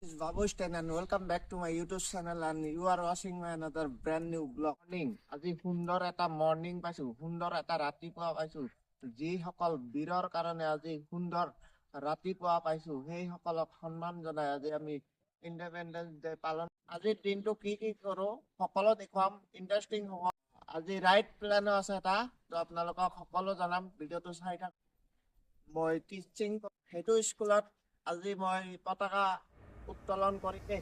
This is Babushtan and welcome back to my YouTube channel and you are watching my another brand new vlog. আজি সুন্দৰ এটা morning পাইছো, সুন্দৰ এটা ৰাতিপুৱা পাইছো। যিসকল বীৰৰ কাৰণে আজি সুন্দৰ ৰাতিপুৱা পাইছো সেই সকলক সন্মান জনাই আজি আমি ইণ্ডিপেণ্ডেন্স ডে পালন। আজিৰ দিনটো কি কৰো সকলো দেখুৱাম, ইণ্টাৰেষ্টিং হ'ব। আজি ৰাইড প্লেনো আছে এটা, তো আপোনালোকক সকলো জনাম, ভিডিঅ'টো চাই থাক। মই টিচিং সেইটো স্কুলত আজি মই পতাকা উত্তোলন কৰিকে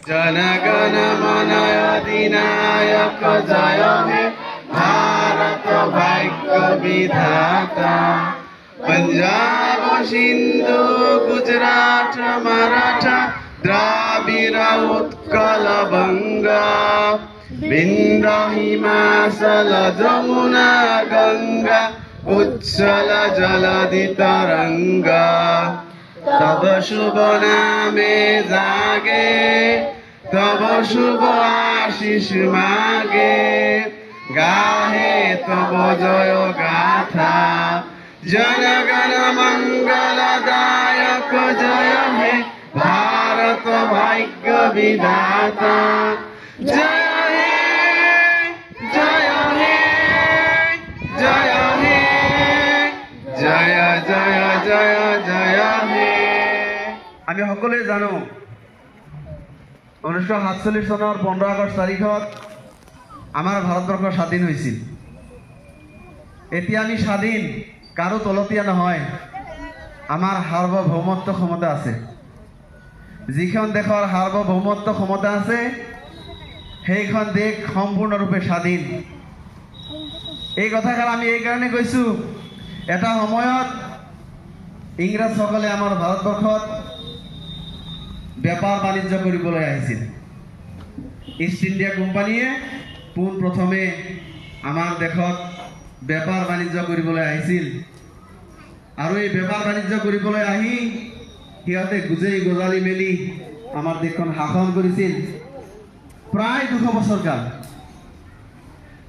जनगण मन अधिनायक जय हे भारत भाग्य विधाता। पंजाब सिंधु गुजरात मराठा द्राविड़ उत्कल बंगा विंध्य हिमाचल जमुना गंगा उच्छल जलधि तरंगा। तब शुभ नामे जागे तब शुभ आशीष मागे गाहे तब जय गाथा। जनगण मंगलदायक जय हे भारत भाग्य विधाता। जय हे जय हे जय हे जय जय जय जय हे। আমি সকলোৱে জানো 1947 চনৰ 15 আগষ্ট তাৰিখত আমাৰ ভাৰতবৰ্ষ স্বাধীন হৈছিল। এতিয়া আমি স্বাধীন, কাৰো তলতীয়া নহয়, আমাৰ সাৰ্বভৌমত্ব ক্ষমতা আছে। যিখন দেশৰ সাৰ্বভৌমত্ব ক্ষমতা আছে সেইখন দেশ সম্পূৰ্ণৰূপে স্বাধীন। এই কথাষাৰ আমি এই কাৰণে কৈছো, এটা সময়ত ইংৰাজসকলে আমাৰ ভাৰতবৰ্ষত বেপাৰ বাণিজ্য কৰিবলৈ আহিছিল। ইষ্ট ইণ্ডিয়া কোম্পানীয়ে পোনপ্ৰথমে আমাৰ দেশত বেপাৰ বাণিজ্য কৰিবলৈ আহিছিল আৰু এই বেপাৰ বাণিজ্য কৰিবলৈ আহি সিহঁতে গুজেই গজালি মেলি আমাৰ দেশখন শাসন কৰিছিল প্ৰায় 200 বছৰ কাল।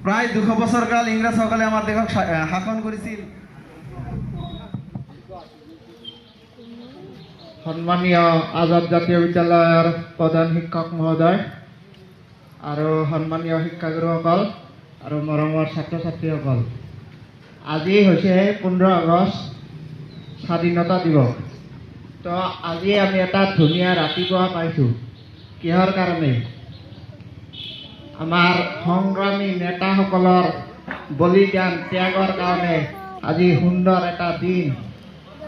প্ৰায় 200 বছৰ কাল ইংৰাজসকলে আমাৰ দেশক শাসন কৰিছিল। সন্মানীয় আজাদ জাতীয় বিদ্যালয়ৰ প্ৰধান শিক্ষক মহোদয় আৰু সন্মানীয় শিক্ষাগুৰুসকল আৰু মৰমৰ ছাত্ৰ ছাত্ৰীসকল, আজি হৈছে 15 আগষ্ট স্বাধীনতা দিৱস। তো আজি আমি এটা ধুনীয়া ৰাতিপুৱা পাইছোঁ। কিহৰ কাৰণে? আমাৰ সংগ্ৰামী নেতাসকলৰ বলিদান ত্যাগৰ কাৰণে আজি সুন্দৰ এটা দিন,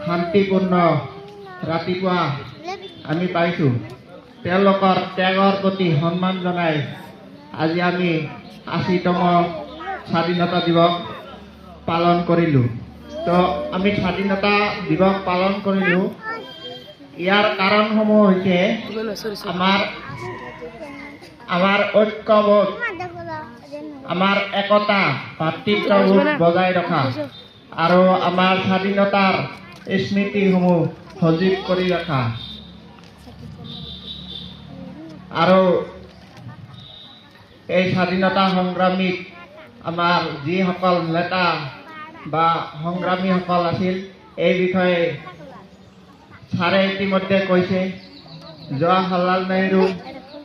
শান্তিপূৰ্ণ ৰাতিপুৱা আমি পাইছোঁ। তেওঁলোকৰ ত্যাগৰ প্ৰতি সন্মান জনাই আজি আমি 80তম স্বাধীনতা দিৱস পালন কৰিলোঁ। তো আমি স্বাধীনতা দিৱস পালন কৰিলোঁ, ইয়াৰ কাৰণসমূহ হৈছে আমাৰ ঐক্যবোধ, আমাৰ একতা, ভাতৃত্ববোধ বজাই ৰখা আৰু আমাৰ স্বাধীনতাৰ স্মৃতিসমূহ সজীৱ কৰি ৰখা। আৰু এই স্বাধীনতা সংগ্ৰামীত আমাৰ যিসকল নেতা বা সংগ্ৰামীসকল আছিল, এই বিষয়ে ছাৰে ইতিমধ্যে কৈছে। জৱাহৰলাল নেহৰু,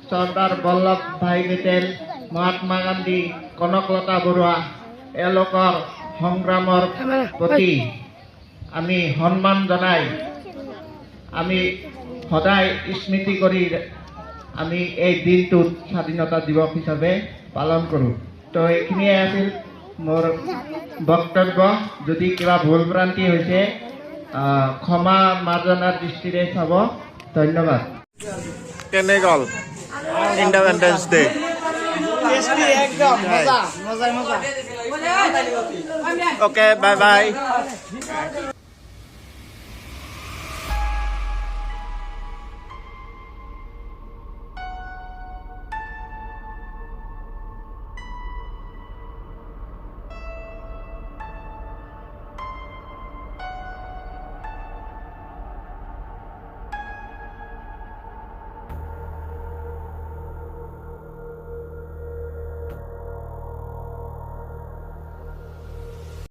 চৰ্দাৰ বল্লভ ভাই পেটেল, মহাত্মা গান্ধী, কনকলতা বৰুৱা, এওঁলোকৰ সংগ্ৰামৰ প্ৰতি আমি সন্মান জনাই আমি সদায় স্মৃতি কৰি আমি এই দিনটোত স্বাধীনতা দিৱস হিচাপে পালন কৰোঁ। তো এইখিনিয়ে আছিল মোৰ বক্তব্য। যদি কিবা ভুল ভ্ৰান্তি হৈছে ক্ষমা মাৰ্জনাৰ দৃষ্টিৰে চাব। ধন্যবাদ। কেনে গ'ল independence day? Okay, bye bye.